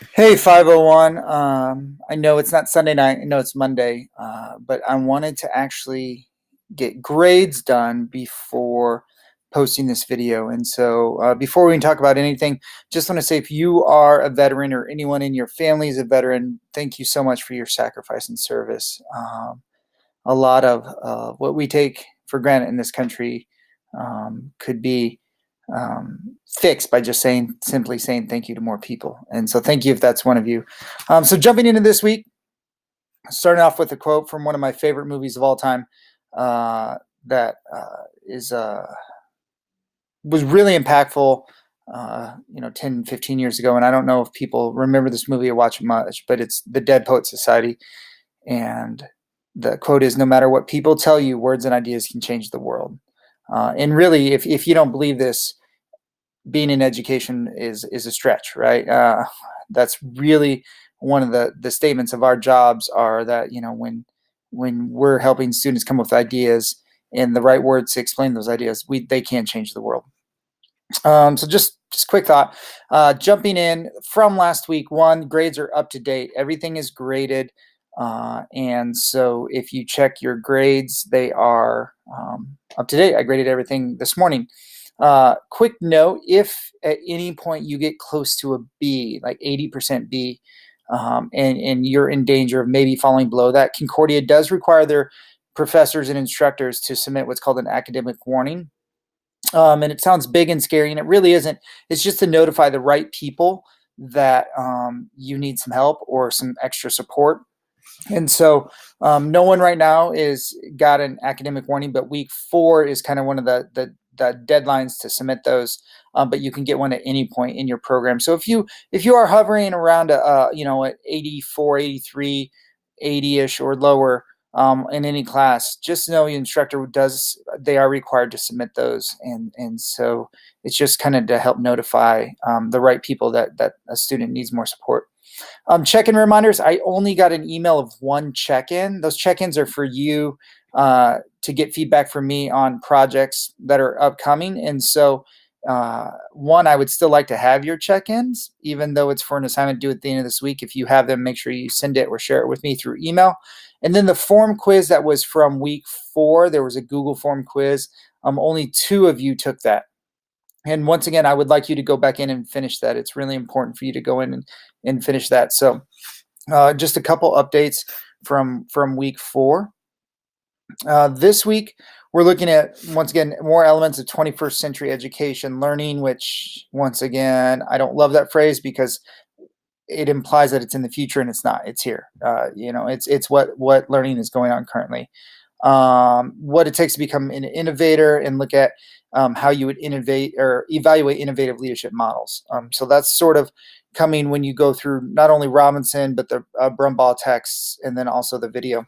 Hey, 501. I know it's not Sunday night. I know it's Monday, but I wanted to actually get grades done before posting this video. And so, before we can talk about anything, just want to say if you are a veteran or anyone in your family is a veteran, thank you so much for your sacrifice and service. A lot of what we take for granted in this country could be fixed by just simply saying thank you to more people. And so thank you if that's one of you. So jumping into this week, starting off with a quote from one of my favorite movies of all time that is was really impactful 10, 15 years ago. And I don't know if people remember this movie or watch it much, but it's The Dead Poet Society. And the quote is, no matter what people tell you, words and ideas can change the world. And really, if you don't believe this, being in education is a stretch, right? That's really one of the statements of our jobs are that when we're helping students come up with ideas and the right words to explain those ideas, they can change the world. So just quick thought. Jumping in from last week, one, grades are up to date. Everything is graded. And so if you check your grades, they are up to date. I graded everything this morning. Quick note, if at any point you get close to a B, like 80% B, and you're in danger of maybe falling below that, Concordia does require their professors and instructors to submit what's called an academic warning. And it sounds big and scary, and it really isn't. It's just to notify the right people that you need some help or some extra support. And so no one right now is got an academic warning, but week 4 is kind of one of the deadlines to submit those. But you can get one at any point in your program. So if you are hovering around at 84, 83, 80-ish or lower in any class, just know the instructor they are required to submit those. And so it's just kind of to help notify the right people that a student needs more support. Check-in reminders. I only got an email of one check-in. Those check-ins are for you to get feedback from me on projects that are upcoming. And so, one, I would still like to have your check-ins, even though it's for an assignment due at the end of this week. If you have them, make sure you send it or share it with me through email. And then the form quiz that was from week 4, there was a Google form quiz. Only 2 of you took that. And once again, I would like you to go back in and finish that. It's really important for you to go in and finish that. So just a couple updates from week 4. This week, we're looking at, once again, more elements of 21st century education learning, which, once again, I don't love that phrase because it implies that it's in the future, and it's not. It's here. It's what learning is going on currently. What it takes to become an innovator, and look at how you would innovate or evaluate innovative leadership models. So that's sort of coming when you go through not only Robinson, but the Brumbaugh texts, and then also the video.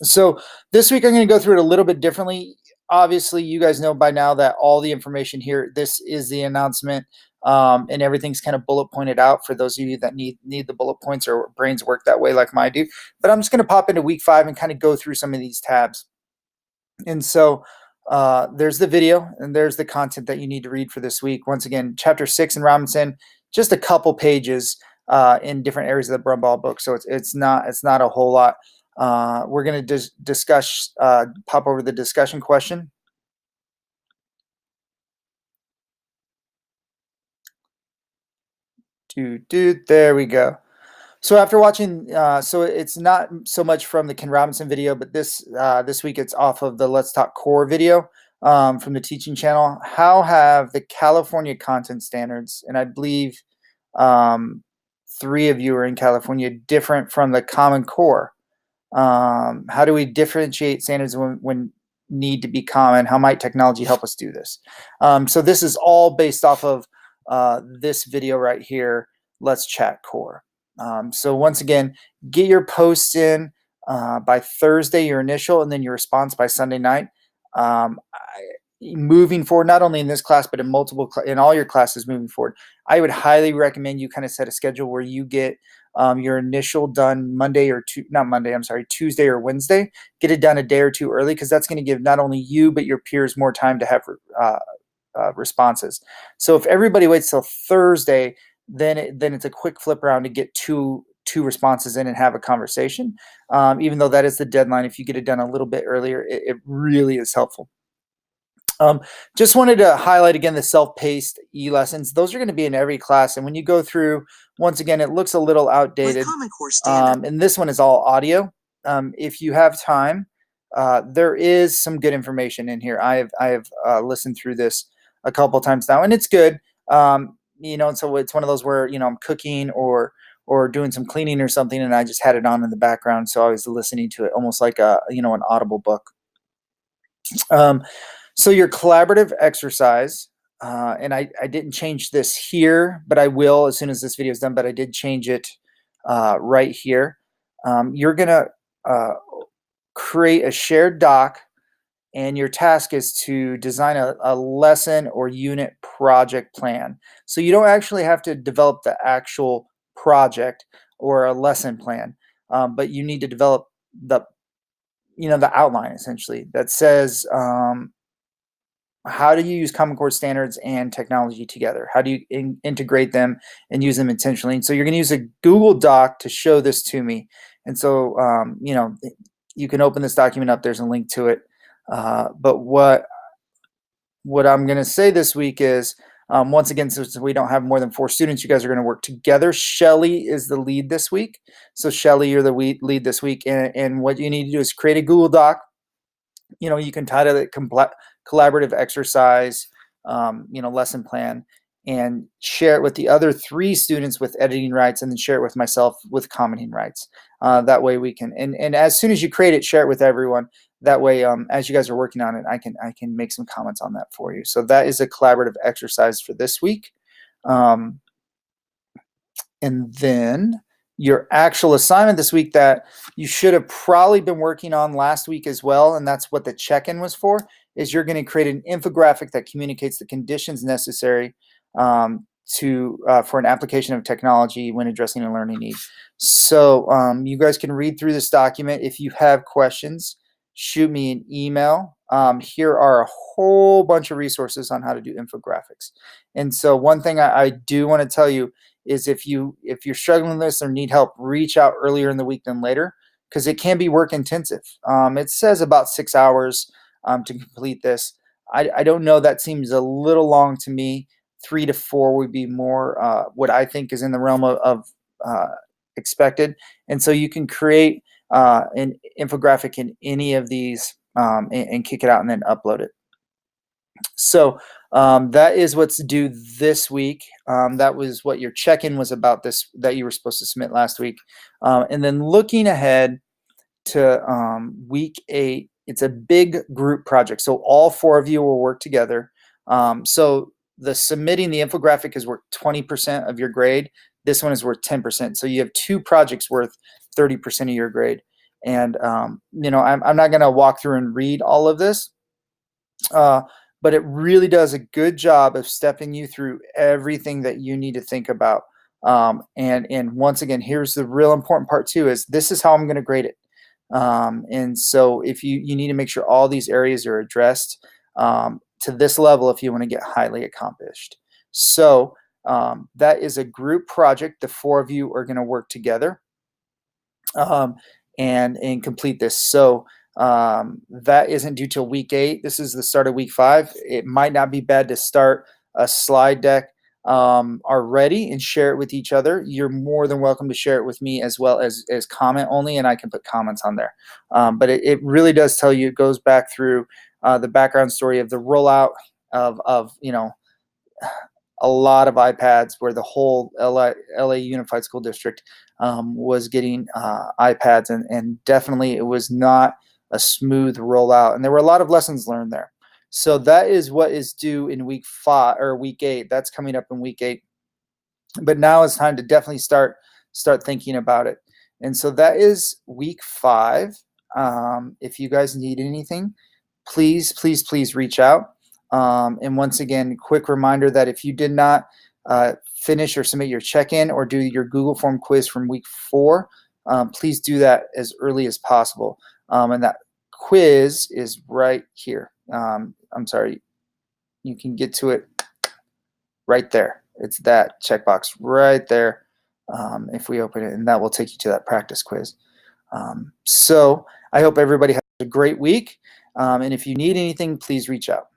So this week I'm going to go through it a little bit differently. Obviously, you guys know by now that all the information here, this is the announcement, and everything's kind of bullet pointed out for those of you that need the bullet points or brains work that way like mine do. But I'm just going to pop into week 5 and kind of go through some of these tabs. And so there's the video, and there's the content that you need to read for this week. Once again, chapter 6 in Robinson, just a couple pages in different areas of the Brumbaugh book. So it's not a whole lot. We're going to discuss, pop over the discussion question. There we go. So after watching, so it's not so much from the Ken Robinson video, but this week it's off of the Let's Talk Core video from the teaching channel. How have the California content standards, and I believe 3 of you are in California, different from the Common Core? How do we differentiate standards when need to be common? How might technology help us do this? So this is all based off of this video right here, Let's Chat Core. So once again, get your posts in by Thursday, your initial, and then your response by Sunday night. Moving forward, not only in this class, but in in all your classes moving forward, I would highly recommend you kind of set a schedule where you get your initial done Tuesday or Wednesday. Get it done a day or 2 early, because that's going to give not only you, but your peers more time to have responses. So if everybody waits till Thursday, then it's a quick flip around to get two responses in and have a conversation. Even though that is the deadline, if you get it done a little bit earlier, it really is helpful. Just wanted to highlight again the self-paced e-lessons. Those are going to be in every class, and when you go through, once again, it looks a little outdated. And this one is all audio. If you have time, there is some good information in here. I have listened through this a couple times now, and it's good. So it's one of those where I'm cooking or doing some cleaning or something, and I just had it on in the background, so I was listening to it almost like an audible book. So your collaborative exercise, and I didn't change this here, but I will as soon as this video is done, but I did change it right here. You're going to create a shared doc, and your task is to design a lesson or unit project plan. So you don't actually have to develop the actual project or a lesson plan, but you need to develop the outline essentially that says, how do you use Common Core standards and technology together? How do you integrate them and use them intentionally? And so you're going to use a Google Doc to show this to me. And so, you can open this document up. There's a link to it. But what I'm going to say this week is, once again, since we don't have more than 4 students, you guys are going to work together. Shelly is the lead this week. So Shelly, you're the lead this week. And what you need to do is create a Google Doc. You can title it collaborative exercise, lesson plan, and share it with the other 3 students with editing rights, and then share it with myself with commenting rights. That way we can, and as soon as you create it, share it with everyone. That way, as you guys are working on it, I can make some comments on that for you. So that is a collaborative exercise for this week. And then your actual assignment this week that you should have probably been working on last week as well, and that's what the check-in was for, is you're going to create an infographic that communicates the conditions necessary for an application of technology when addressing a learning need. So you guys can read through this document. If you have questions, shoot me an email. Here are a whole bunch of resources on how to do infographics. And so one thing I do want to tell you is if you're struggling with this or need help, reach out earlier in the week than later, because it can be work intensive. It says about 6 hours to complete this. I don't know, that seems a little long to me. 3 to 4 would be more what I think is in the realm of expected. And so you can create an infographic in any of these and kick it out and then upload it. So that is what's due this week. That was what your check-in was about, this that you were supposed to submit last week. And then looking ahead to week 8, it's a big group project. So all 4 of you will work together. So submitting the infographic is worth 20% of your grade. This one is worth 10%. So you have 2 projects worth 30% of your grade. And I'm not going to walk through and read all of this. But it really does a good job of stepping you through everything that you need to think about. And once again, here's the real important part too, is this is how I'm going to grade it. And so if you need to make sure all these areas are addressed to this level if you want to get highly accomplished. So that is a group project. The 4 of you are going to work together and complete this. So that isn't due till week 8. This is the start of week 5. It might not be bad to start a slide deck already and share it with each other. You're more than welcome to share it with me as well as comment only, and I can put comments on there. But it really does tell you, it goes back through the background story of the rollout of a lot of iPads, where the whole LA Unified School District was getting iPads, and definitely it was not a smooth rollout, and there were a lot of lessons learned there. So that is what is due in week 5 or week 8. That's coming up in week 8. But now it's time to definitely start thinking about it. And so that is week 5. If you guys need anything, please reach out. And once again, quick reminder that if you did not finish or submit your check-in or do your Google form quiz from week 4, please do that as early as possible. And that quiz is right here. I'm sorry, you can get to it right there. It's that checkbox right there if we open it, and that will take you to that practice quiz. So I hope everybody has a great week, and if you need anything, please reach out.